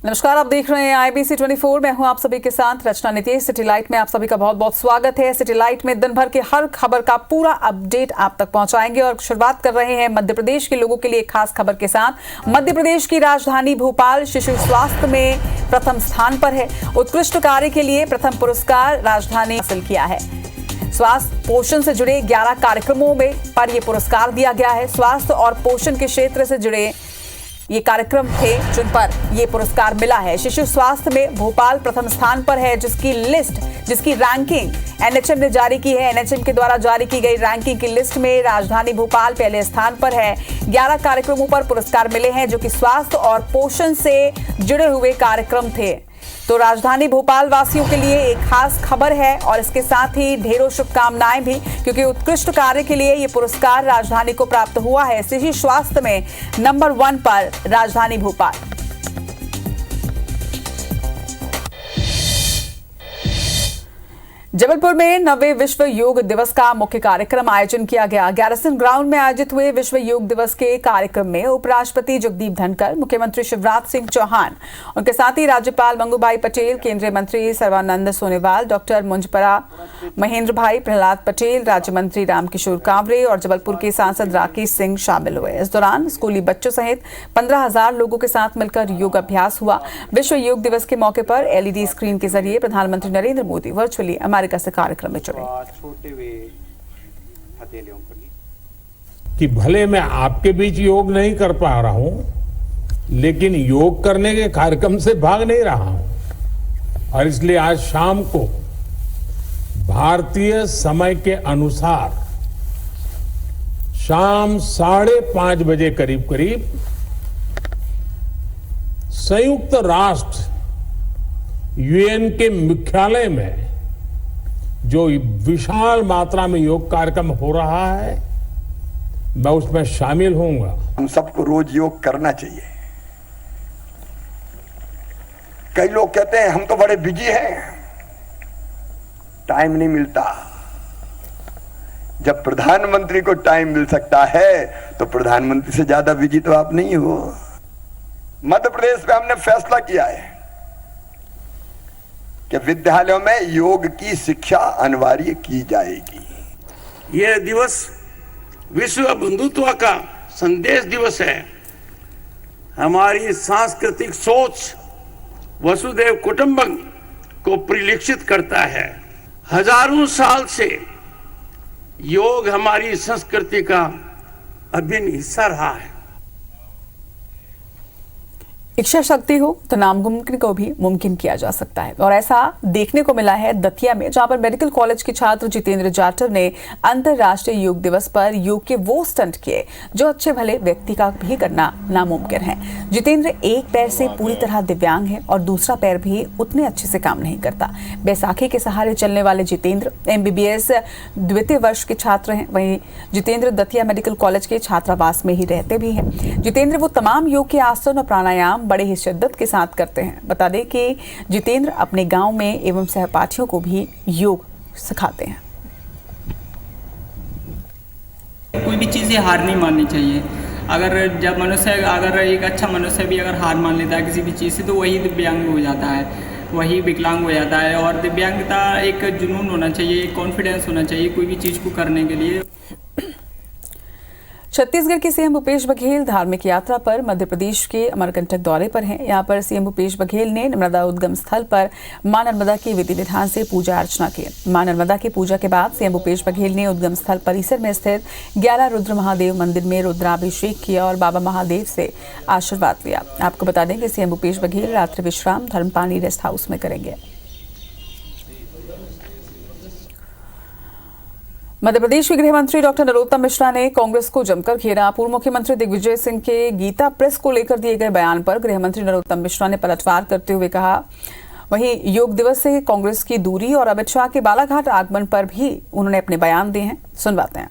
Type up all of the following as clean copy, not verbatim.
नमस्कार, आप देख रहे हैं IBC 24। मैं हूं आप सभी के साथ रचना नितेश। सिटी लाइट में आप सभी का बहुत बहुत स्वागत है। सिटी लाइट में दिन भर की हर खबर का पूरा अपडेट आप तक पहुंचाएंगे और शुरुआत कर रहे हैं मध्य प्रदेश के लोगों के लिए खास खबर के साथ। मध्य प्रदेश की राजधानी भोपाल शिशु स्वास्थ्य में प्रथम स्थान पर है। उत्कृष्ट कार्य के लिए प्रथम पुरस्कार राजधानी हासिल किया है। स्वास्थ्य पोषण से जुड़े 11 कार्यक्रमों में पर यह पुरस्कार दिया गया है। स्वास्थ्य और पोषण के क्षेत्र से जुड़े ये कार्यक्रम थे जिन पर ये पुरस्कार मिला है। शिशु स्वास्थ्य में भोपाल प्रथम स्थान पर है, जिसकी रैंकिंग NHM ने जारी की है। NHM के द्वारा जारी की गई रैंकिंग की लिस्ट में राजधानी भोपाल पहले स्थान पर है। 11 कार्यक्रमों पर पुरस्कार मिले हैं जो कि स्वास्थ्य और पोषण से जुड़े हुए कार्यक्रम थे। तो राजधानी भोपाल वासियों के लिए एक खास खबर है और इसके साथ ही ढेरों शुभकामनाएं भी, क्योंकि उत्कृष्ट कार्य के लिए ये पुरस्कार राजधानी को प्राप्त हुआ है। शिशु स्वास्थ्य में नंबर 1 पर राजधानी भोपाल। जबलपुर में 9वें विश्व योग दिवस का मुख्य कार्यक्रम आयोजन किया गया। गैरिसन ग्राउंड में आयोजित हुए विश्व योग दिवस के कार्यक्रम में उपराष्ट्रपति जगदीप धनखड़, मुख्यमंत्री शिवराज सिंह चौहान, उनके साथ ही राज्यपाल मंगूभाई पटेल, केंद्रीय मंत्री सर्बानंद सोनोवाल, डॉक्टर मुंजपरा महेंद्र भाई, प्रहलाद पटेल, राज्य मंत्री रामकिशोर कांवरे और जबलपुर के सांसद राकेश सिंह शामिल हुए। इस दौरान स्कूली बच्चों सहित 15,000 लोगों के साथ मिलकर योग अभ्यास हुआ। विश्व योग दिवस के मौके पर LED स्क्रीन के जरिए प्रधानमंत्री नरेंद्र मोदी वर्चुअली अमेरिका से कार्यक्रम में जुड़े। कि भले मैं आपके बीच योग नहीं कर पा रहा हूं, लेकिन योग करने के कार्यक्रम से भाग नहीं रहा हूं। और इसलिए आज शाम को भारतीय समय के अनुसार शाम 5:30 बजे करीब संयुक्त राष्ट्र UN के मुख्यालय में जो विशाल मात्रा में योग कार्यक्रम हो रहा है, मैं उसमें शामिल होऊंगा। हम सबको रोज योग करना चाहिए। कई लोग कहते हैं हम तो बड़े बिजी हैं, टाइम नहीं मिलता। जब प्रधानमंत्री को टाइम मिल सकता है तो प्रधानमंत्री से ज्यादा बिजी तो आप नहीं हो। मध्य प्रदेश में हमने फैसला किया है कि विद्यालयों में योग की शिक्षा अनिवार्य की जाएगी। यह दिवस विश्व बंधुत्व का संदेश दिवस है। हमारी सांस्कृतिक सोच वसुधैव कुटुंबकम को परिलक्षित करता है। हजारों साल से योग हमारी संस्कृति का अभिन्न हिस्सा रहा है। इच्छा शक्ति हो तो नामुमकिन को भी मुमकिन किया जा सकता है, और ऐसा देखने को मिला है दतिया में, जहां पर मेडिकल कॉलेज के छात्र जितेंद्र जाटव ने अंतर्राष्ट्रीय योग दिवस पर योग के वो स्टंट किए जो अच्छे भले व्यक्ति का भी करना नामुमकिन है। जितेंद्र एक पैर से पूरी तरह दिव्यांग है और दूसरा पैर भी उतने अच्छे से काम नहीं करता। बैसाखी के सहारे चलने वाले जितेंद्र MBBS द्वितीय वर्ष के छात्र हैं। वहीं जितेंद्र दतिया मेडिकल कॉलेज के छात्रावास में ही रहते भी हैं। जितेंद्र वो तमाम योग के आसन और प्राणायाम बड़े ही शिद्दत के साथ करते हैं। बता दें कि जितेंद्र अपने गांव में एवं सहपाठियों को भी योग सिखाते हैं। कोई भी चीज़ से हार नहीं माननी चाहिए। अगर एक अच्छा मनुष्य भी अगर हार मान लेता है किसी भी चीज़ से, तो वही दिव्यांग हो जाता है, वही विकलांग हो जाता है। और दिव्यांगता एक जुनून होना चाहिए, एक कॉन्फिडेंस होना चाहिए कोई भी चीज़ को करने के लिए। छत्तीसगढ़ के CM भूपेश बघेल धार्मिक यात्रा पर मध्य प्रदेश के अमरकंटक दौरे पर हैं। यहां पर CM भूपेश बघेल ने नर्मदा उद्गम स्थल पर मां नर्मदा की विधि विधान से पूजा अर्चना की। मां नर्मदा की पूजा के बाद CM भूपेश बघेल ने उद्गम स्थल परिसर में स्थित 11 रुद्र महादेव मंदिर में रुद्राभिषेक किया और बाबा महादेव से आशीर्वाद लिया। आपको बता दें कि CM भूपेश बघेल रात्रि विश्राम धर्मपानी रेस्ट हाउस में करेंगे। मध्य प्रदेश के गृह मंत्री डॉक्टर नरोत्तम मिश्रा ने कांग्रेस को जमकर घेरा। पूर्व मुख्यमंत्री दिग्विजय सिंह के गीता प्रेस को लेकर दिए गए बयान पर गृह मंत्री नरोत्तम मिश्रा ने पलटवार करते हुए कहा। वहीं योग दिवस से कांग्रेस की दूरी और अमित शाह के बालाघाट आगमन पर भी उन्होंने अपने बयान दिए हैं। सुनवाते हैं।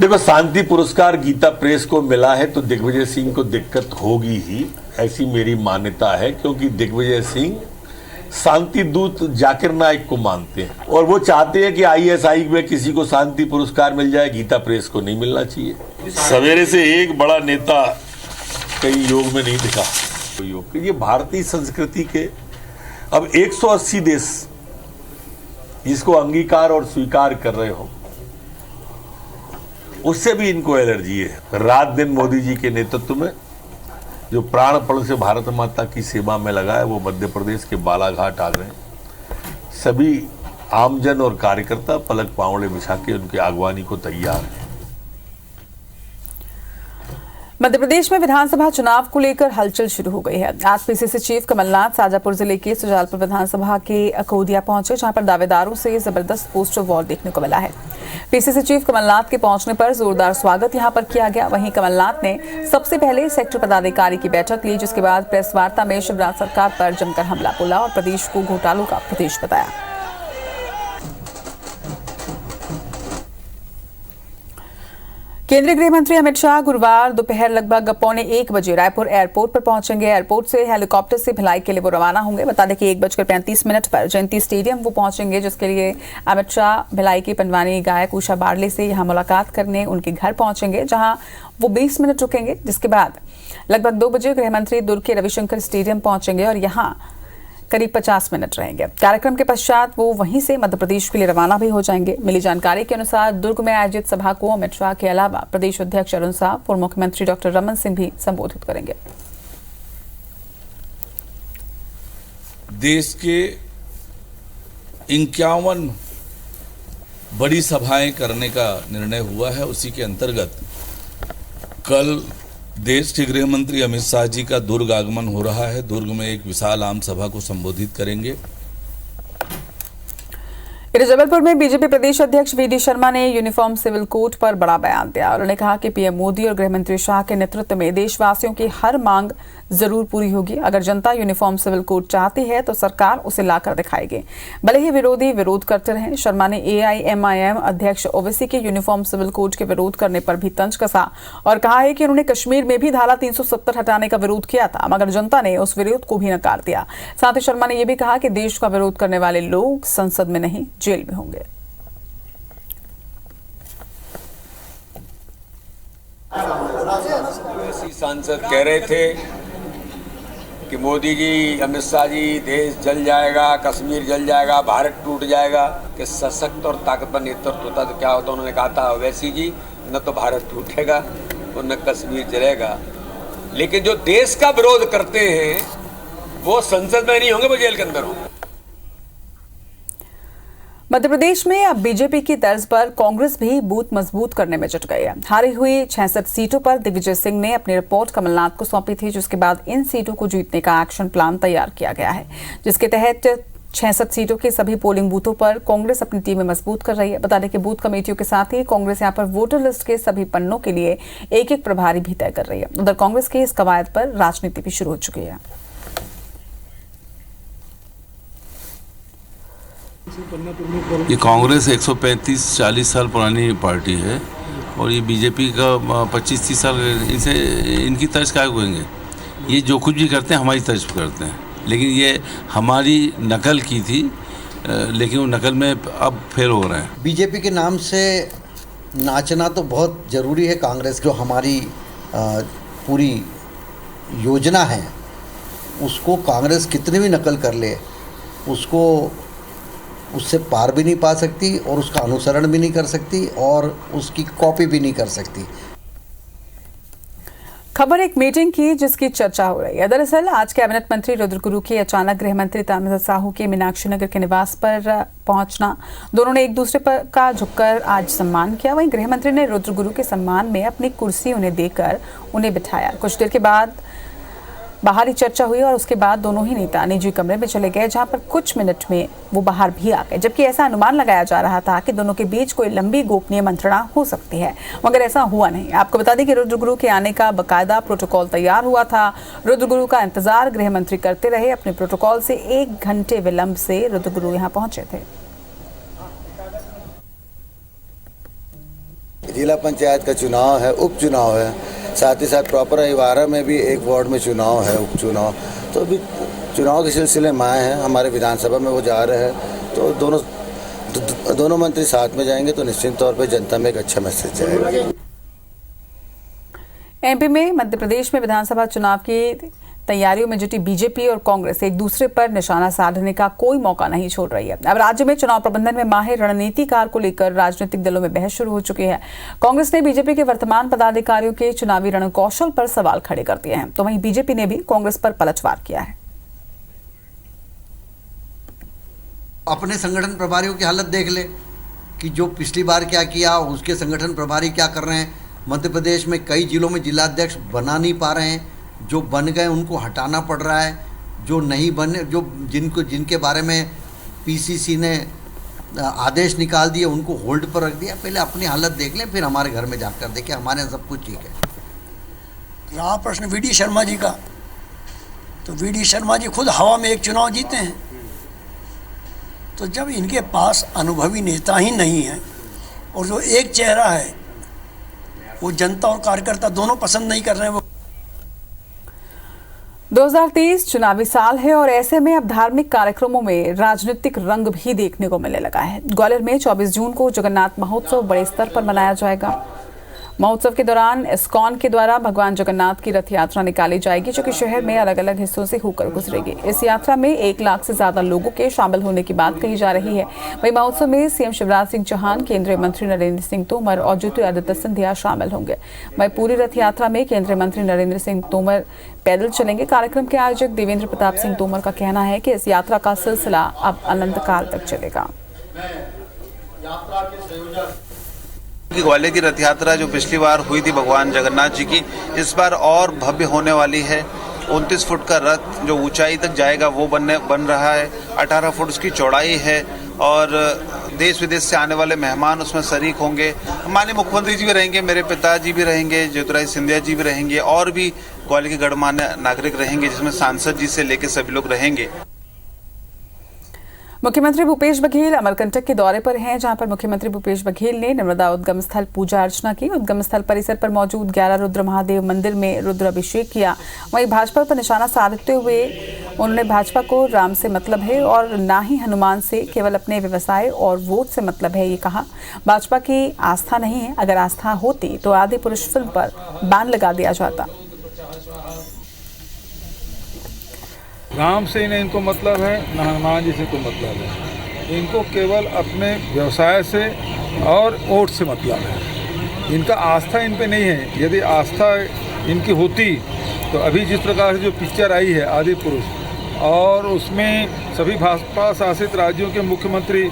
देखो, शांति पुरस्कार गीता प्रेस को मिला है तो दिग्विजय सिंह को दिक्कत होगी ही, ऐसी मेरी मान्यता है, क्योंकि दिग्विजय सिंह शांति दूत जाकिर नाइक को मानते हैं और वो चाहते हैं कि ISI में किसी को शांति पुरस्कार मिल जाए, गीता प्रेस को नहीं मिलना चाहिए। सवेरे से एक बड़ा नेता कहीं योग में नहीं दिखा। योग ये भारतीय संस्कृति के अब 180 देश जिसको अंगीकार और स्वीकार कर रहे हो, उससे भी इनको एलर्जी है। रात दिन मोदी जी के नेतृत्व में जो प्राणपण से भारत माता की सेवा में लगा है, वो मध्य प्रदेश के बालाघाट आ गए। सभी आमजन और कार्यकर्ता पलक पांवड़े बिछा के उनकी आगवानी को तैयार हैं। मध्य प्रदेश में विधानसभा चुनाव को लेकर हलचल शुरू हो गई है। आज पीसीसी चीफ कमलनाथ शाजापुर जिले के सुजालपुर विधानसभा के अकोदिया पहुंचे, जहां पर दावेदारों से जबरदस्त पोस्टर वॉर देखने को मिला है। पीसीसी चीफ कमलनाथ के पहुंचने पर जोरदार स्वागत यहां पर किया गया। वहीं कमलनाथ ने सबसे पहले सेक्टर पदाधिकारी की बैठक ली, जिसके बाद प्रेस वार्ता में शिवराज सरकार पर जमकर हमला बोला और प्रदेश को घोटालों का प्रदेश बताया। केंद्रीय गृह मंत्री अमित शाह गुरुवार दोपहर लगभग 1:15 बजे रायपुर एयरपोर्ट पर पहुंचेंगे। एयरपोर्ट से हेलीकॉप्टर से भिलाई के लिए वो रवाना होंगे। बता दें कि 1:35 पर जयंती स्टेडियम वो पहुंचेंगे, जिसके लिए अमित शाह भिलाई की पंडवानी गायक उषा बारले से यहां मुलाकात करने उनके घर पहुंचेंगे, जहां वो 20 मिनट रुकेंगे। जिसके बाद लगभग 2 बजे गृह मंत्री दुर्ग के रविशंकर स्टेडियम पहुंचेंगे और यहाँ करीब 50 मिनट रहेंगे। कार्यक्रम के पश्चात वो वहीं से मध्य प्रदेश के लिए रवाना भी हो जाएंगे। मिली जानकारी के अनुसार दुर्ग में आयोजित सभा को अमित शाह के अलावा प्रदेश अध्यक्ष अरुण साह, पूर्व मुख्यमंत्री डॉक्टर रमन सिंह भी संबोधित करेंगे। देश के 51 बड़ी सभाएं करने का निर्णय हुआ है। उसी के अंतर्गत कल देश के गृह मंत्री अमित शाह जी का दुर्ग आगमन हो रहा है। दुर्ग में एक विशाल आम सभा को संबोधित करेंगे। इधर जबलपुर में बीजेपी प्रदेश अध्यक्ष वीडी शर्मा ने यूनिफॉर्म सिविल कोड पर बड़ा बयान दिया। उन्होंने कहा कि पीएम मोदी और गृह मंत्री शाह के नेतृत्व में देशवासियों की हर मांग जरूर पूरी होगी। अगर जनता यूनिफॉर्म सिविल कोड चाहती है तो सरकार उसे लाकर दिखाएगी, भले ही विरोधी विरोध करते रहें। शर्मा ने AIMIM अध्यक्ष ओवैसी के यूनिफॉर्म सिविल कोड के विरोध करने पर भी तंज कसा और कहा है कि उन्होंने कश्मीर में भी धारा 370 हटाने का विरोध किया था, मगर जनता ने उस विरोध को भी नकार दिया। साथ ही शर्मा ने यह भी कहा कि देश का विरोध करने वाले लोग संसद में नहीं, जेल में होंगे। सांसद कह रहे थे कि मोदी जी, अमित शाह जी, देश जल जाएगा, कश्मीर जल जाएगा, भारत टूट जाएगा। कि सशक्त और ताकतवर नेतृत्व होता तो क्या होता। उन्होंने कहा था ओवैसी जी, न तो भारत टूटेगा और न कश्मीर जलेगा, लेकिन जो देश का विरोध करते हैं वो संसद में नहीं होंगे, वो जेल के अंदर होंगे। मध्य प्रदेश में अब बीजेपी की तर्ज पर कांग्रेस भी बूथ मजबूत करने में जुट गई है। हारी हुई 66 सीटों पर दिग्विजय सिंह ने अपनी रिपोर्ट कमलनाथ को सौंपी थी, जिसके बाद इन सीटों को जीतने का एक्शन प्लान तैयार किया गया है, जिसके तहत 66 सीटों के सभी पोलिंग बूथों पर कांग्रेस अपनी टीमें मजबूत कर रही है। बता दें कि बूथ कमेटियों के साथ ही कांग्रेस यहां पर वोटर लिस्ट के सभी पन्नों के लिए एक प्रभारी भी तय कर रही है। उधर कांग्रेस की इस कवायद पर राजनीति भी शुरू हो चुकी है। ये कांग्रेस 135-40 साल पुरानी पार्टी है और ये बीजेपी का 25-30 साल। इनसे इनकी तर्ज क्या करेंगे। ये जो कुछ भी करते हैं हमारी तर्ज पर करते हैं, लेकिन ये हमारी नकल की थी, लेकिन वो नकल में अब फेल हो रहे हैं। बीजेपी के नाम से नाचना तो बहुत ज़रूरी है। कांग्रेस जो हमारी पूरी योजना है उसको कांग्रेस कितनी भी नकल कर ले, उससे पार भी नहीं पा सकती और उसका अनुसरण भी नहीं कर सकती और उसकी कॉपी भी नहीं कर सकती। खबर एक मीटिंग की जिसकी चर्चा हो रही है। दरअसल आज कैबिनेट मंत्री रुद्र गुरु के अचानक गृह मंत्री ताम्रध्वज साहू के मीनाक्षी नगर के निवास पर पहुंचना, दोनों ने एक दूसरे पर का झुककर आज सम्मान किया। वहीं गृह मंत्री ने रुद्र गुरु के सम्मान में अपनी कुर्सी उन्हें देकर उन्हें बिठाया। कुछ देर के बाद बाहरी चर्चा हुई और उसके बाद दोनों ही नेता निजी कमरे में चले गए, जहां पर कुछ मिनट में वो बाहर भी आ गए, जबकि ऐसा अनुमान लगाया जा रहा था कि दोनों के बीच कोई लंबी गोपनीय मंत्रणा हो सकती है, मगर ऐसा हुआ नहीं। आपको बता दें कि रुद्र गुरु के आने का बकायदा प्रोटोकॉल तैयार हुआ था। रुद्र गुरु का इंतजार गृह मंत्री करते रहे। अपने प्रोटोकॉल से 1 घंटे विलंब से रुद्र गुरु यहाँ पहुंचे थे। जिला पंचायत का चुनाव है, उपचुनाव है, साथ ही साथ प्रॉपर अहिवारा में भी एक वार्ड में चुनाव है, उपचुनाव। तो अभी चुनाव के सिलसिले में आए हैं, हमारे विधानसभा में वो जा रहे हैं, तो दोनों मंत्री साथ में जाएंगे तो निश्चित तौर पे जनता में एक अच्छा मैसेज जाएगा। एमपी में मध्य प्रदेश में विधानसभा चुनाव की तैयारियों में जुटी बीजेपी और कांग्रेस एक दूसरे पर निशाना साधने का कोई मौका नहीं छोड़ रही है। अब राज्य में चुनाव प्रबंधन में माहिर रणनीतिकार को लेकर राजनीतिक दलों में बहस शुरू हो चुकी है। कांग्रेस ने बीजेपी के वर्तमान पदाधिकारियों के चुनावी रणकौशल पर सवाल खड़े कर दिए हैं, तो वहीं बीजेपी ने भी कांग्रेस पर पलटवार किया है। अपने संगठन प्रभारियों की हालत देख ले कि जो पिछली बार क्या किया, उसके संगठन प्रभारी क्या कर रहे हैं। मध्य प्रदेश में कई जिलों में जिलाध्यक्ष बना नहीं पा रहे हैं, जो बन गए उनको हटाना पड़ रहा है, जो नहीं बने, जो जिनके बारे में पीसीसी ने आदेश निकाल दिए उनको होल्ड पर रख दिया। पहले अपनी हालत देख लें, फिर हमारे घर में जाकर देखें, हमारे यहाँ सब कुछ ठीक है। रहा प्रश्न वीडी शर्मा जी का, तो वीडी शर्मा जी खुद हवा में एक चुनाव जीते हैं। तो जब इनके पास अनुभवी नेता ही नहीं है और जो एक चेहरा है वो जनता और कार्यकर्ता दोनों पसंद नहीं कर रहे हैं। वो 2023 चुनावी साल है और ऐसे में अब धार्मिक कार्यक्रमों में राजनीतिक रंग भी देखने को मिलने लगा है। ग्वालियर में 24 जून को जगन्नाथ महोत्सव बड़े स्तर पर मनाया जाएगा। महोत्सव के दौरान इस्कॉन के द्वारा भगवान जगन्नाथ की रथ यात्रा निकाली जाएगी, जो कि शहर में अलग अलग हिस्सों से होकर गुजरेगी। इस यात्रा में 1 लाख से ज्यादा लोगों के शामिल होने की बात कही जा रही है। वहीं महोत्सव में सीएम शिवराज सिंह चौहान, केंद्रीय मंत्री नरेंद्र सिंह तोमर और ज्योतिरादित्य सिंधिया शामिल होंगे। वहीं पूरी रथ यात्रा में केंद्रीय मंत्री नरेंद्र सिंह तोमर पैदल चलेंगे। कार्यक्रम के आयोजक देवेंद्र प्रताप सिंह तोमर का कहना है कि इस यात्रा का सिलसिला अब अनंत काल तक चलेगा। ग्वालियर की रथ यात्रा जो पिछली बार हुई थी भगवान जगन्नाथ जी की, इस बार और भव्य होने वाली है। 29 फुट का रथ जो ऊंचाई तक जाएगा वो बन रहा है। 18 फुट उसकी चौड़ाई है और देश विदेश से आने वाले मेहमान उसमें शरीक होंगे। माननीय मुख्यमंत्री जी भी रहेंगे, मेरे पिताजी भी रहेंगे, ज्योतिरादित्य सिंधिया जी भी रहेंगे और भी ग्वालियर के गणमान्य नागरिक रहेंगे, जिसमें सांसद जी से लेकर सभी लोग रहेंगे। मुख्यमंत्री भूपेश बघेल अमरकंटक के दौरे पर हैं, जहां पर मुख्यमंत्री भूपेश बघेल ने नर्मदा उद्गम स्थल पूजा अर्चना की। उद्गम स्थल परिसर पर मौजूद 11 रुद्र महादेव मंदिर में रुद्र अभिषेक किया। वहीं भाजपा पर निशाना साधते हुए उन्होंने भाजपा को राम से मतलब है और ना ही हनुमान से, केवल अपने व्यवसाय और वोट से मतलब है, ये कहा। भाजपा की आस्था नहीं है, अगर आस्था होती तो आदि पुरुष फिल्म पर बैन लगा दिया जाता। राम से ही नहीं इनको मतलब है, न हनुमान जी से तो मतलब है। इनको केवल अपने व्यवसाय से और वोट से मतलब है। इनका आस्था इन पे नहीं है। यदि आस्था इनकी होती तो अभी जिस प्रकार से जो पिक्चर आई है आदि पुरुष, और उसमें सभी भाजपा शासित राज्यों के मुख्यमंत्री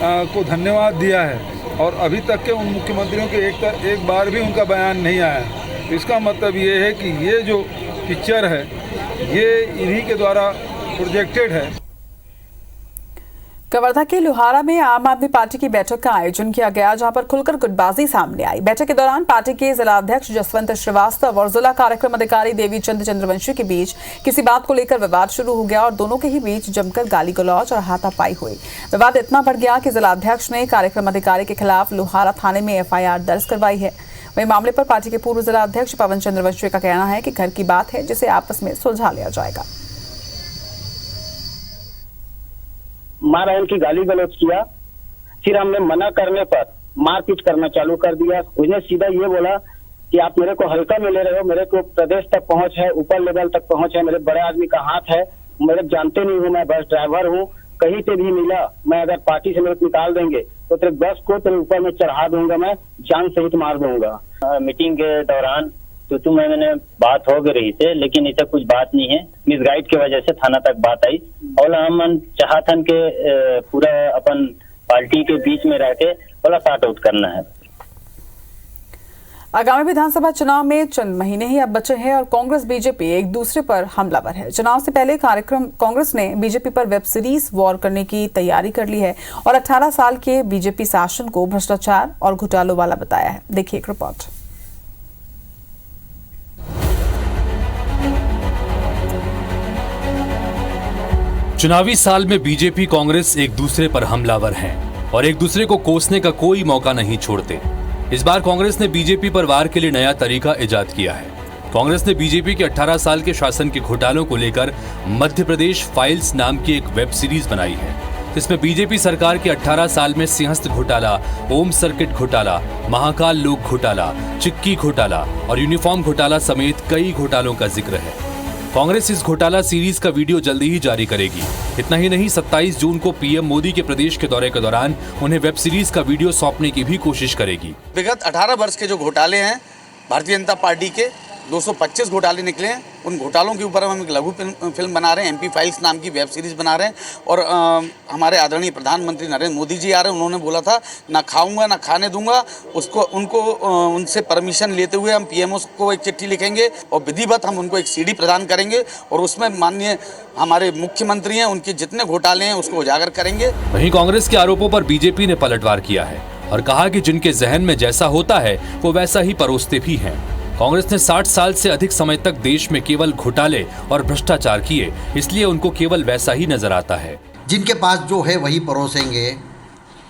को धन्यवाद दिया है और अभी तक के उन मुख्यमंत्रियों के एक बार भी उनका बयान नहीं आया। तो इसका मतलब ये है कि ये जो पिक्चर है ये इन्हीं के द्वारा प्रोजेक्टेड है। कवर्धा के लोहारा में आम आदमी पार्टी की बैठक का आयोजन किया गया, जहां पर खुलकर गुटबाजी सामने आई। बैठक के दौरान पार्टी के जिलाध्यक्ष जसवंत श्रीवास्तव और जिला कार्यक्रम अधिकारी देवीचंद चंद्रवंशी के बीच किसी बात को लेकर विवाद शुरू हो गया और दोनों के ही बीच जमकर गाली गलौज और हाथापाई हुई। विवाद इतना बढ़ गया कि जिलाध्यक्ष ने कार्यक्रम अधिकारी के खिलाफ लोहारा थाने में FIR दर्ज करवाई है। वहीं मामले पर पार्टी के पूर्व जिलाध्यक्ष पवन चंद्रवंशी का कहना है कि घर की बात है, जिसे आपस में सुलझा लिया जाएगा। मां बहन की गाली गलौज किया, फिर हमने मना करने पर मारपीट करना चालू कर दिया। उसने सीधा ये बोला कि आप मेरे को हल्का में ले रहे हो, मेरे को प्रदेश तक पहुंच है, ऊपर लेवल तक पहुंच है, मेरे बड़े आदमी का हाथ है, मेरे जानते नहीं हूँ, मैं बस ड्राइवर हूँ, कहीं पे भी मिला मैं अगर पार्टी से मेरे को निकाल देंगे तो तेरे बस को तेरे ऊपर में चढ़ा दूंगा, मैं जान सहित मार दूंगा। मीटिंग के दौरान तो मैंने बात हो गई थे, लेकिन ऐसा कुछ बात नहीं है। मिसगाइड की वजह से थाना तक बात आई और हम चाहतन के पूरा अपन पार्टी के बीच में रह के थोड़ा सॉर्ट आउट करना है। आगामी विधानसभा चुनाव में चंद महीने ही अब बचे हैं और कांग्रेस बीजेपी एक दूसरे पर हमलावर है। चुनाव से पहले कांग्रेस ने बीजेपी पर वेब सीरीज वॉर करने की तैयारी कर ली है और 18 साल के बीजेपी शासन को भ्रष्टाचार और घोटालों वाला बताया है। देखिए एक रिपोर्ट। चुनावी साल में बीजेपी कांग्रेस एक दूसरे पर हमलावर हैं और एक दूसरे को कोसने का कोई मौका नहीं छोड़ते। इस बार कांग्रेस ने बीजेपी पर वार के लिए नया तरीका इजाद किया है। कांग्रेस ने बीजेपी के 18 साल के शासन के घोटालों को लेकर मध्य प्रदेश फाइल्स नाम की एक वेब सीरीज बनाई है, इसमें बीजेपी सरकार के 18 साल में सिंहस्थ घोटाला, ओम सर्किट घोटाला, महाकाल लोक घोटाला, चिक्की घोटाला और यूनिफॉर्म घोटाला समेत कई घोटालों का जिक्र है। कांग्रेस इस घोटाला सीरीज का वीडियो जल्दी ही जारी करेगी। इतना ही नहीं, 27 जून को पीएम मोदी के प्रदेश के दौरे के दौरान उन्हें वेब सीरीज का वीडियो सौंपने की भी कोशिश करेगी। विगत 18 वर्ष के जो घोटाले हैं भारतीय जनता पार्टी के, 225 घोटाले निकले हैं। उन घोटालों के ऊपर हम एक लघु फिल्म बना रहे हैं, एमपी फाइल्स नाम की वेब सीरीज बना रहे हैं। और हमारे आदरणीय प्रधानमंत्री नरेंद्र मोदी जी आ रहे हैं। उन्होंने बोला था ना खाऊंगा ना खाने दूंगा, उनसे परमिशन लेते हुए हम पीएमओ को एक चिट्ठी लिखेंगे और विधिवत हम उनको एक सीडी प्रदान करेंगे और उसमें माननीय हमारे मुख्यमंत्री हैं, उनके जितने घोटाले हैं उसको उजागर करेंगे। वहीं कांग्रेस के आरोपों पर बीजेपी ने पलटवार किया है और कहा कि जिनके जहन में जैसा होता है वो वैसा ही परोसते भी हैं। कांग्रेस ने 60 साल से अधिक समय तक देश में केवल घोटाले और भ्रष्टाचार किए, इसलिए उनको केवल वैसा ही नजर आता है। जिनके पास जो है वही परोसेंगे,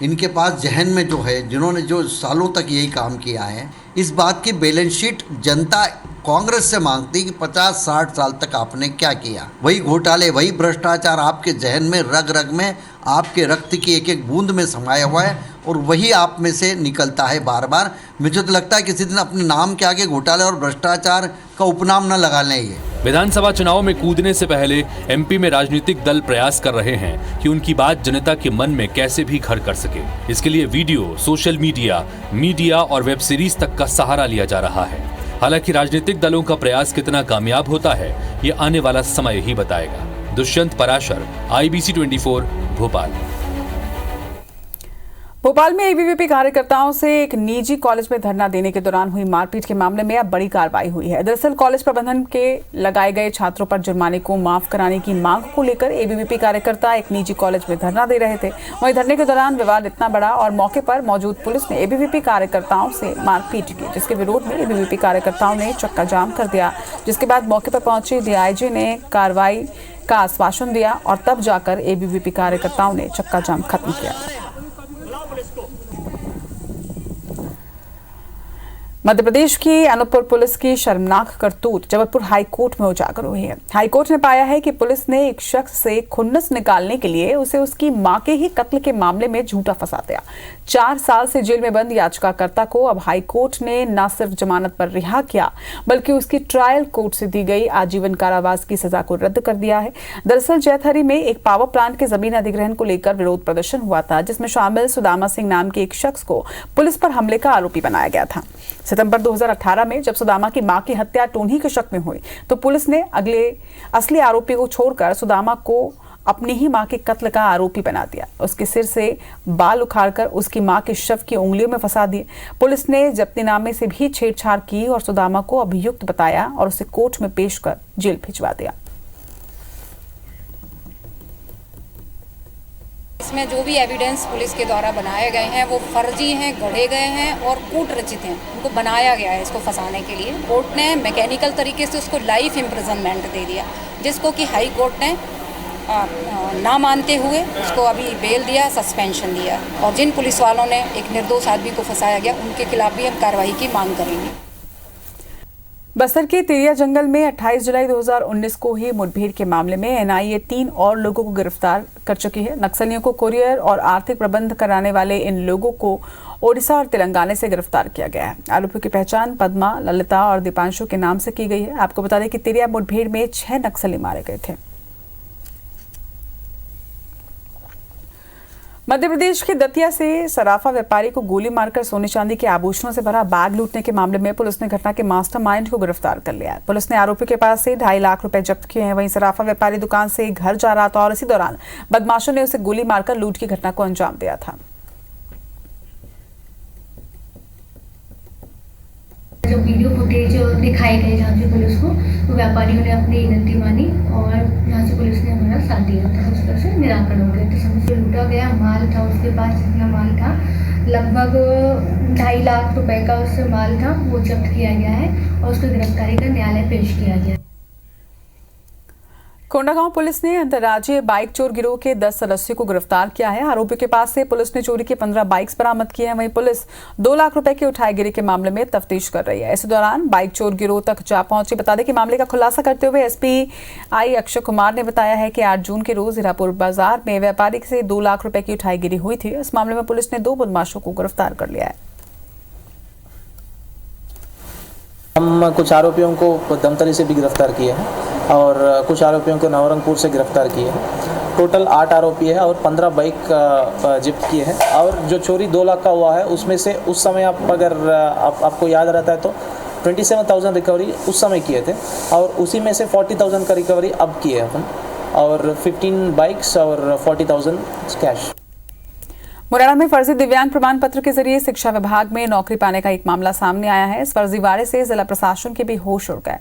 इनके पास जहन में जो है, जिन्होंने जो सालों तक यही काम किया है, इस बात की बैलेंस शीट जनता कांग्रेस से मांगती कि 50-60 साल तक आपने क्या किया। वही घोटाले, वही भ्रष्टाचार आपके जहन में, रग रग में, आपके रक्त की एक एक बूंद में समाया हुआ है और वही आप में से निकलता है बार बार। मुझे तो लगता है किसी दिन अपने नाम के आगे घोटाले और भ्रष्टाचार का उपनाम न लगा लें। ये विधानसभा चुनाव में कूदने से पहले एमपी में राजनीतिक दल प्रयास कर रहे हैं कि उनकी बात जनता के मन में कैसे भी घर कर सके। इसके लिए वीडियो, सोशल मीडिया और वेब सीरीज तक का सहारा लिया जा रहा है। हालांकि राजनीतिक दलों का प्रयास कितना कामयाब होता है ये आने वाला समय ही बताएगा। दुष्यंत पराशर, IBC 24, भोपाल। भोपाल में एबीवीपी कार्यकर्ताओं से एक निजी कॉलेज में धरना देने के दौरान हुई मारपीट के मामले में अब बड़ी कार्रवाई हुई है। दरअसल कॉलेज प्रबंधन के लगाए गए छात्रों पर जुर्माने को माफ कराने की मांग को लेकर एबीवीपी कार्यकर्ता एक निजी कॉलेज में धरना दे रहे थे। वहीं धरने के दौरान विवाद इतना बड़ा और मौके पर मौजूद पुलिस ने एबीवीपी कार्यकर्ताओं से मारपीट की, जिसके विरोध में एबीवीपी कार्यकर्ताओं ने चक्का जाम कर दिया। जिसके बाद मौके पर पहुंचे डीआईजी ने कार्रवाई का आश्वासन दिया और तब जाकर एबीवीपी कार्यकर्ताओं ने चक्का जाम खत्म किया। मध्य प्रदेश की अनूपपुर पुलिस की शर्मनाक करतूत जबलपुर हाईकोर्ट में उजागर हुई है। हाईकोर्ट ने पाया है कि पुलिस ने एक शख्स से खुन्नस निकालने के लिए उसे उसकी मां के ही कत्ल के मामले में झूठा फंसा दिया। 4 साल से जेल में बंद याचिकाकर्ता को अब हाईकोर्ट ने न सिर्फ जमानत पर रिहा किया बल्कि उसकी ट्रायल कोर्ट से दी गई आजीवन कारावास की सजा को रद्द कर दिया है। दरअसल जैतहरी में एक पावर प्लांट के जमीन अधिग्रहण को लेकर विरोध प्रदर्शन हुआ था, जिसमें शामिल सुदामा सिंह नाम के एक शख्स को पुलिस पर हमले का आरोपी बनाया गया था। सितंबर 2018 में जब सुदामा की मां की हत्या टोनी के शक में हुई तो पुलिस ने असली आरोपी को छोड़कर सुदामा को अपनी ही मां के कत्ल का आरोपी बना दिया। उसके सिर से बाल उखाड़कर उसकी मां के शव की उंगलियों में फंसा दिए। पुलिस ने जब्तीनामे से भी छेड़छाड़ की और सुदामा को अभियुक्त बताया और उसे कोर्ट में पेश कर जेल भिजवा दिया। इसमें जो भी एविडेंस पुलिस के द्वारा बनाए गए हैं वो फर्जी हैं, गढ़े गए हैं और कूट रचित हैं। उनको बनाया गया है इसको फंसाने के लिए। कोर्ट ने मैकेनिकल तरीके से उसको लाइफ इम्प्रिजनमेंट दे दिया, जिसको कि हाई कोर्ट ने ना मानते हुए उसको अभी बेल दिया, सस्पेंशन दिया। और जिन पुलिस वालों ने एक निर्दोष आदमी को फंसाया गया उनके खिलाफ भी हम कार्रवाई की मांग करेंगे। बस्तर के तिरिया जंगल में 28 जुलाई 2019 को ही मुठभेड़ के मामले में एनआईए 3 और लोगों को गिरफ्तार कर चुकी है। नक्सलियों को कुरियर और आर्थिक प्रबंध कराने वाले इन लोगों को ओडिशा और तेलंगाना से गिरफ्तार किया गया है। आरोपियों की पहचान पद्मा, ललिता और दीपांशु के नाम से की गई है। आपको बता दें कि तिरिया मुठभेड़ में 6 नक्सली मारे गए थे। मध्य प्रदेश के दतिया से सराफा व्यापारी को गोली मारकर सोने चांदी के आभूषणों से भरा बैग लूटने के मामले में पुलिस ने घटना के मास्टरमाइंड को गिरफ्तार कर लिया है। पुलिस ने आरोपी के पास से 2.5 लाख रुपए जब्त किए हैं। वहीं सराफा व्यापारी दुकान से घर जा रहा था और इसी दौरान बदमाशों ने उसे गोली मारकर लूट की घटना को अंजाम दिया था। जो वीडियो फुटेज दिखाए गए जहाँ से पुलिस को, तो व्यापारियों ने अपनी गलती मानी और यहाँ से पुलिस ने हमारा साथ दिया था। उस तरह से निराकरण हो गया। तो समझ लूटा गया माल था, उसके पास जितना माल था लगभग 2.5 लाख रुपए का उससे माल था, वो जब्त किया गया है और उसको गिरफ्तारी कर न्यायालय पेश किया गया। कोंडागांव पुलिस ने अंतर्राज्यीय बाइक चोर गिरोह के 10 सदस्यों को गिरफ्तार किया है। आरोपियों के पास से पुलिस ने चोरी की 15 बाइक्स बरामद की हैं। वहीं पुलिस 2 लाख रुपए की उठाईगिरी के मामले में तफ्तीश कर रही है। इसी दौरान बाइक चोर गिरोह तक जा पहुंची। बता दें कि मामले का खुलासा करते हुए एसपी अक्षय कुमार ने बताया है कि 8 जून के रोज हीरापुर बाजार में व्यापारी से 2 लाख रुपए की उठाईगिरी हुई थी। इस मामले में पुलिस ने 2 बदमाशों को गिरफ्तार कर लिया है। हम कुछ आरोपियों को दमतली से भी गिरफ्तार किए हैं और कुछ आरोपियों को नवरंगपुर से गिरफ्तार किए हैं। टोटल 8 आरोपी है और 15 बाइक जब्त किए हैं। और जो चोरी 2 लाख का हुआ है उसमें से उस समय आपको याद रहता है तो 27,000 रिकवरी उस समय किए थे और उसी में से 40,000 का रिकवरी अब किए अपन और 15 बाइक्स और 40,000 कैश। मुरैना में फर्जी दिव्यांग प्रमाण पत्र के जरिए शिक्षा विभाग में नौकरी पाने का एक मामला सामने आया है। इस फर्जीवाड़े से जिला प्रशासन के भी होश उड़ गए।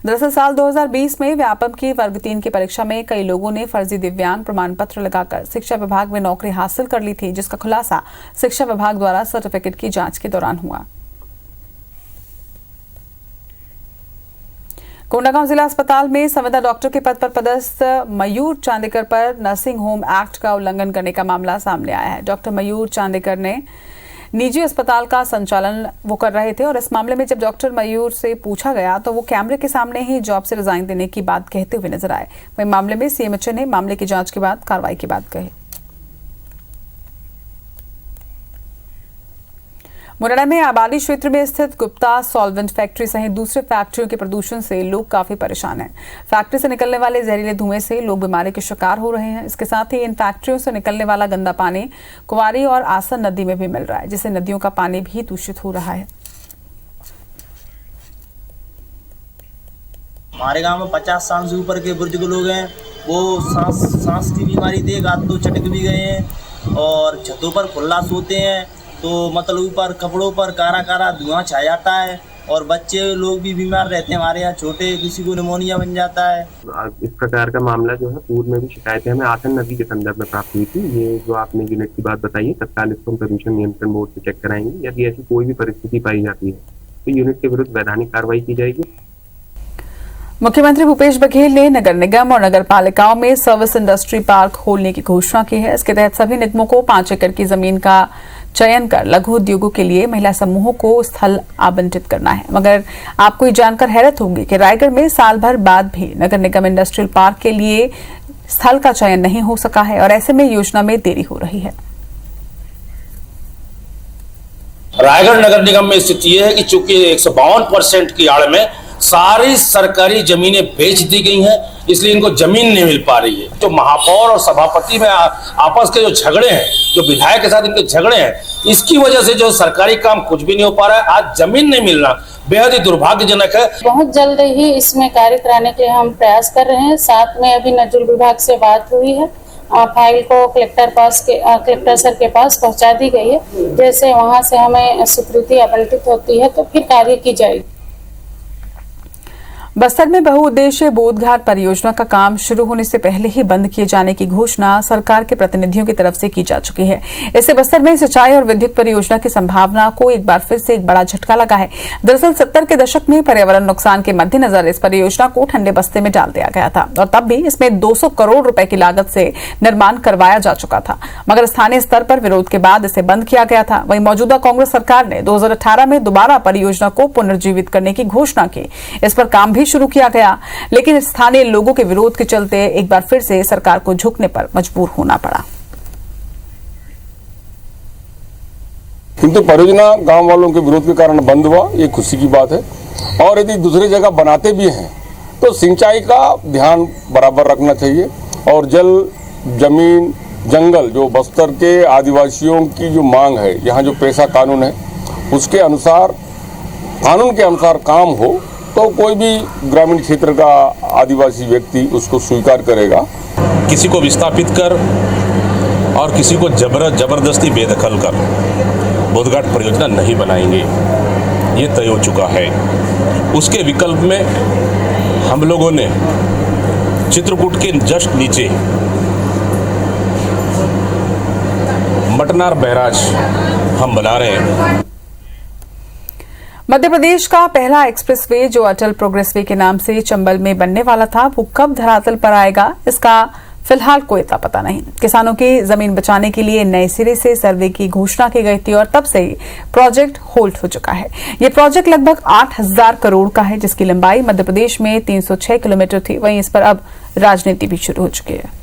दरअसल साल 2020 में व्यापम की वर्ग 3 की परीक्षा में कई लोगों ने फर्जी दिव्यांग प्रमाण पत्र लगाकर शिक्षा विभाग में नौकरी हासिल कर ली थी, जिसका खुलासा शिक्षा विभाग द्वारा सर्टिफिकेट की जांच के दौरान हुआ। कोंडागांव जिला अस्पताल में संविदा डॉक्टर के पद पर पदस्थ मयूर चांदेकर पर नर्सिंग होम एक्ट का उल्लंघन करने का मामला सामने आया है। डॉक्टर मयूर चांदेकर ने निजी अस्पताल का संचालन वो कर रहे थे और इस मामले में जब डॉक्टर मयूर से पूछा गया तो वो कैमरे के सामने ही जॉब से रिजाइन देने की बात कहते हुए नजर आए। वहीं मामले में सीएमएचओ ने मामले की जांच के बाद कार्रवाई की बात कही। मुरैना में आबादी क्षेत्र में स्थित गुप्ता सॉल्वेंट फैक्ट्री सहित दूसरे फैक्ट्रियों के प्रदूषण से लोग काफी परेशान हैं। फैक्ट्री से निकलने वाले जहरीले धुएं से लोग बीमारी के शिकार हो रहे हैं। इसके साथ ही इन फैक्ट्रियों से निकलने वाला गंदा पानी कुंवारी और आसन नदी में भी मिल रहा है, जिससे नदियों का पानी भी दूषित हो रहा है। हमारे गांव में 50 साल से ऊपर के बुजुर्ग लोग हैं, वो सांस की बीमारी थे, रात तो चटक भी गए हैं और छतों पर खुला सोते हैं तो मतलब ऊपर कपड़ों पर कारा कारा धुआं छा जाता है और बच्चे लोग भी बीमार रहते हैं। हमारे यहाँ छोटे किसी को निमोनिया बन जाता है। इस प्रकार का मामला जो है पूर्व में भी शिकायतें हमें आसन नदी के संदर्भ में प्राप्त हुई थी। ये जो आपने यूनिट की बात बताई है, तत्काल इसको हम प्रदूषण नियंत्रण बोर्ड से चेक कराएंगे। यदि ऐसी कोई भी परिस्थिति पाई जाती है तो यूनिट के विरुद्ध वैधानिक कार्रवाई की जाएगी। मुख्यमंत्री भूपेश बघेल ने नगर निगम और नगर पालिकाओं में सर्विस इंडस्ट्री पार्क खोलने की घोषणा की है। इसके तहत सभी निगमों को 5 एकड़ की जमीन का चयन कर लघु उद्योगों के लिए महिला समूहों को स्थल आवंटित करना है। मगर आपको ये जानकर हैरत होगी कि रायगढ़ में साल भर बाद भी नगर निगम इंडस्ट्रियल पार्क के लिए स्थल का चयन नहीं हो सका है और ऐसे में योजना में देरी हो रही है। रायगढ़ नगर निगम में स्थिति यह है कि चूंकि 152% की आड़ में सारी सरकारी जमीनें बेच दी गई हैं, इसलिए इनको जमीन नहीं मिल पा रही है। जो महापौर और सभापति में आपस के जो झगड़े हैं, जो विधायक के साथ इनके झगड़े हैं, इसकी वजह से जो सरकारी काम कुछ भी नहीं हो पा रहा है। आज जमीन नहीं मिलना बेहद ही दुर्भाग्यजनक है। बहुत जल्द ही इसमें कार्य कराने के लिए हम प्रयास कर रहे हैं। साथ में अभी नजरुल विभाग से बात हुई है, फाइल को कलेक्टर सर के पास पहुंचा दी गई है। जैसे वहां से हमें स्वीकृति आवंटित होती है तो फिर कार्य की जाएगी। बस्तर में बहुउद्देशीय बोधघाट परियोजना का काम शुरू होने से पहले ही बंद किए जाने की घोषणा सरकार के प्रतिनिधियों की तरफ से की जा चुकी है। इससे बस्तर में सिंचाई और विद्युत परियोजना की संभावना को एक बार फिर से एक बड़ा झटका लगा है। दरअसल 70 के दशक में पर्यावरण नुकसान के मद्देनजर इस परियोजना को ठंडे बस्ते में डाल दिया गया था और तब भी इसमें 200 करोड़ रुपए की लागत से निर्माण करवाया जा चुका था, मगर स्थानीय स्तर पर विरोध के बाद इसे बंद किया गया था। वहीं मौजूदा कांग्रेस सरकार ने 2018 में दोबारा परियोजना को पुनर्जीवित करने की घोषणा की। इस पर काम भी शुरू किया गया, लेकिन स्थानीय लोगों के विरोध के चलते एक बार फिर से सरकार को झुकने पर मजबूर होना पड़ा। किंतु परियोजना गांव वालों के विरोध के कारण बंद हुआ, ये खुशी की बात है। और यदि दूसरी जगह बनाते भी हैं तो सिंचाई का ध्यान बराबर रखना चाहिए और जल, जमीन, जंगल जो बस्तर के आदिवासियों की जो मांग है, यहाँ जो पेशा कानून है उसके अनुसार, कानून के अनुसार काम हो तो कोई भी ग्रामीण क्षेत्र का आदिवासी व्यक्ति उसको स्वीकार करेगा। किसी को विस्थापित कर और किसी को जबरदस्ती बेदखल कर बोधघाट परियोजना नहीं बनाएंगे, ये तय हो चुका है। उसके विकल्प में हम लोगों ने चित्रकूट के जस्ट नीचे मटनार बैराज हम बना रहे हैं। मध्य प्रदेश का पहला एक्सप्रेसवे जो अटल प्रोग्रेसवे के नाम से चंबल में बनने वाला था, वो कब धरातल पर आएगा, इसका फिलहाल कोई इतना पता नहीं। किसानों की जमीन बचाने के लिए नए सिरे से सर्वे की घोषणा की गई थी और तब से प्रोजेक्ट होल्ड हो चुका है। ये प्रोजेक्ट लगभग 8,000 करोड़ का है, जिसकी लंबाई मध्य प्रदेश में 306 किलोमीटर थी। वहीं इस पर अब राजनीति भी शुरू हो चुकी है।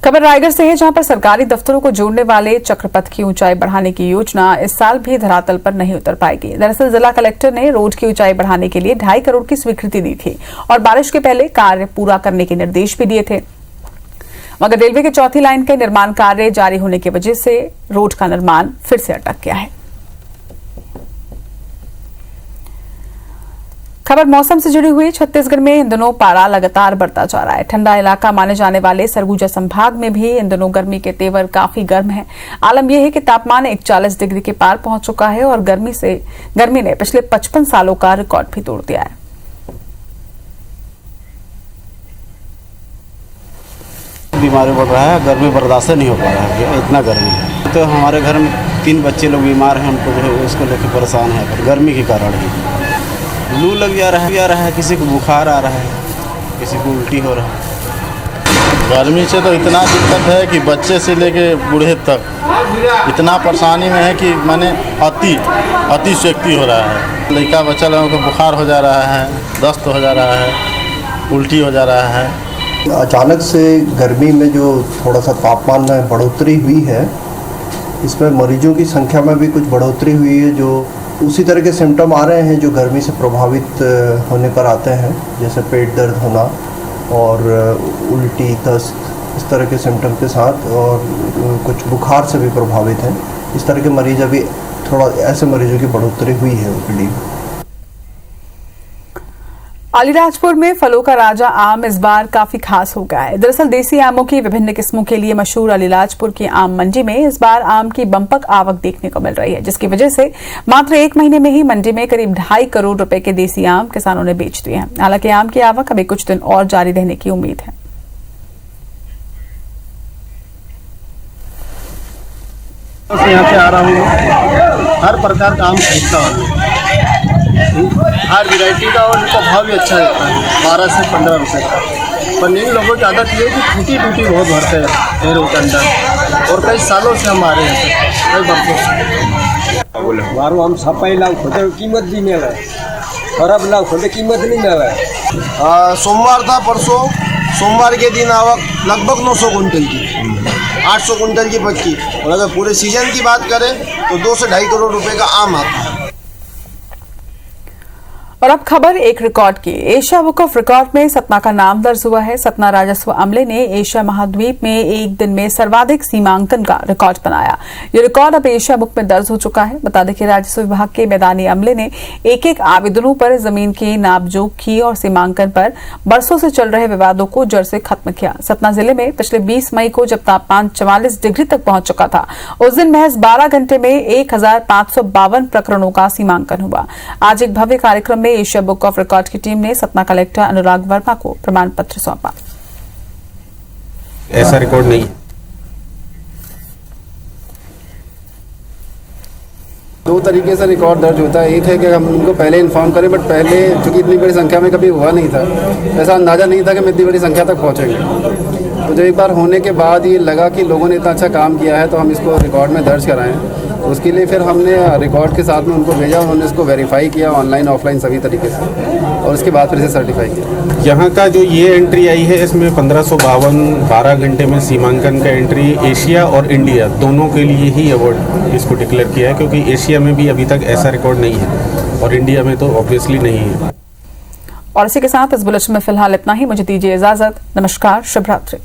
खबर रायगढ़ से है, जहां पर सरकारी दफ्तरों को जोड़ने वाले चक्रपथ की ऊंचाई बढ़ाने की योजना इस साल भी धरातल पर नहीं उतर पाएगी। दरअसल जिला कलेक्टर ने रोड की ऊंचाई बढ़ाने के लिए 2.5 करोड़ की स्वीकृति दी थी और बारिश के पहले कार्य पूरा करने के निर्देश भी दिए थे, मगर रेलवे के चौथी लाइन के निर्माण कार्य जारी होने की वजह से रोड का निर्माण फिर से अटक गया है। खबर मौसम से जुड़ी हुई। छत्तीसगढ़ में इन दिनों पारा लगातार बढ़ता जा रहा है। ठंडा इलाका माने जाने वाले सरगुजा संभाग में भी इन दिनों गर्मी के तेवर काफी गर्म है। आलम यह है कि तापमान 41 डिग्री के पार पहुंच चुका है और गर्मी ने पिछले 55 सालों का रिकॉर्ड भी तोड़ दिया है। बीमारी बढ़ रहा है, गर्मी बर्दाश्त नहीं हो पा रहा है, इतना गर्मी है। तो हमारे घर में 3 बच्चे लोग बीमार हैं, उनको उसको लेकर परेशान है गर्मी के कारण ही। लू लग जा रहा है, किसी को बुखार आ रहा है, किसी को उल्टी हो रहा है। गर्मी से तो इतना दिक्कत है कि बच्चे से लेके बूढ़े तक इतना परेशानी में है कि माने अतिशक्ति हो रहा है। लड़का बच्चा लोगों को बुखार हो जा रहा है, दस्त हो जा रहा है, उल्टी हो जा रहा है। अचानक से गर्मी में जो थोड़ा सा तापमान में बढ़ोतरी हुई है, इसमें मरीजों की संख्या में भी कुछ बढ़ोतरी हुई है। जो उसी तरह के सिम्टम आ रहे हैं जो गर्मी से प्रभावित होने पर आते हैं, जैसे पेट दर्द होना और उल्टी, दस्त, इस तरह के सिम्टम के साथ, और कुछ बुखार से भी प्रभावित हैं। इस तरह के मरीज अभी थोड़ा ऐसे मरीजों की बढ़ोतरी हुई है ओपीडी में। अलीराजपुर में फलों का राजा आम इस बार काफी खास हो गया है। दरअसल देसी आमों की विभिन्न किस्मों के लिए मशहूर अलीराजपुर की आम मंडी में इस बार आम की बंपक आवक देखने को मिल रही है, जिसकी वजह से मात्र 1 महीने में ही मंडी में करीब 2.5 करोड़ रुपए के देसी आम किसानों ने बेच दिए हैं। हालांकि आम की आवक अभी कुछ दिन और जारी रहने की उम्मीद है। यहाँ से आ रहा हूँ, हर प्रकार का आम खरीदता हूँ, हर वैरायटी का, और इनका भाव भी अच्छा रहता है, 12 से 15 रुपये का। पर इन लोगों की आदत ये है कि टूटी बहुत भरते हैं ढेरों के अंदर, और कई सालों से हम आ रहे हैं, कई वर्षों से। मारो हम सफाई लाभ खोते कीमत भी नहीं है, खराब लाभ खोते कीमत नहीं है। सोमवार था परसों, सोमवार के दिन आवक लगभग 900 कुंटल की, 800 कुंटल की पक्की, और अगर पूरे सीजन की बात करें तो 2 से 2.5 करोड़ रुपए का आम आता है। और अब खबर एक रिकॉर्ड की। एशिया बुक ऑफ रिकॉर्ड में सतना का नाम दर्ज हुआ है। सतना राजस्व अमले ने एशिया महाद्वीप में एक दिन में सर्वाधिक सीमांकन का रिकॉर्ड बनाया। ये रिकॉर्ड अब एशिया बुक में दर्ज हो चुका है। बता दें कि राजस्व विभाग के मैदानी अमले ने एक आवेदनों पर जमीन की नापजोख की और सीमांकन पर बरसों से चल रहे विवादों को जड़ से खत्म किया। सतना जिले में पिछले 20 मई को जब तापमान 44 डिग्री तक पहुंच चुका था, उस दिन महज 12 घंटे में 1552 प्रकरणों का सीमांकन हुआ। आज एक भव्य कार्यक्रम में एशिया बुक ऑफ रिकॉर्ड की टीम ने सतना कलेक्टर अनुराग वर्मा को प्रमाण पत्र सौंपा। ऐसा रिकॉर्ड नहीं है। 2 तरीके से रिकॉर्ड दर्ज होता है। एक है कि हम उनको पहले इन्फॉर्म करें, बट पहले चूंकि इतनी बड़ी संख्या में कभी हुआ नहीं था, ऐसा अंदाजा नहीं था कि हम इतनी बड़ी संख्या तक पहुंचेंगे। तो जब एक बार होने के बाद ये लगा कि लोगों ने इतना अच्छा काम किया है, तो हम इसको रिकॉर्ड में दर्ज कराएं। उसके लिए फिर हमने रिकॉर्ड के साथ में उनको भेजा, उन्होंने इसको वेरीफाई किया ऑनलाइन ऑफलाइन सभी तरीके से, और उसके बाद फिर इसे सर्टिफाई किया। यहाँ का जो ये एंट्री आई है, इसमें 1552 12 घंटे में सीमांकन का एंट्री एशिया और इंडिया दोनों के लिए ही अवार्ड इसको डिक्लेयर किया है, क्योंकि एशिया में भी अभी तक ऐसा रिकॉर्ड नहीं है और इंडिया में तो ऑब्वियसली नहीं है। और इसी के साथ इस बुलेटिन में फिलहाल इतना ही। मुझे दीजिए इजाजत। नमस्कार, शुभ रात्रि।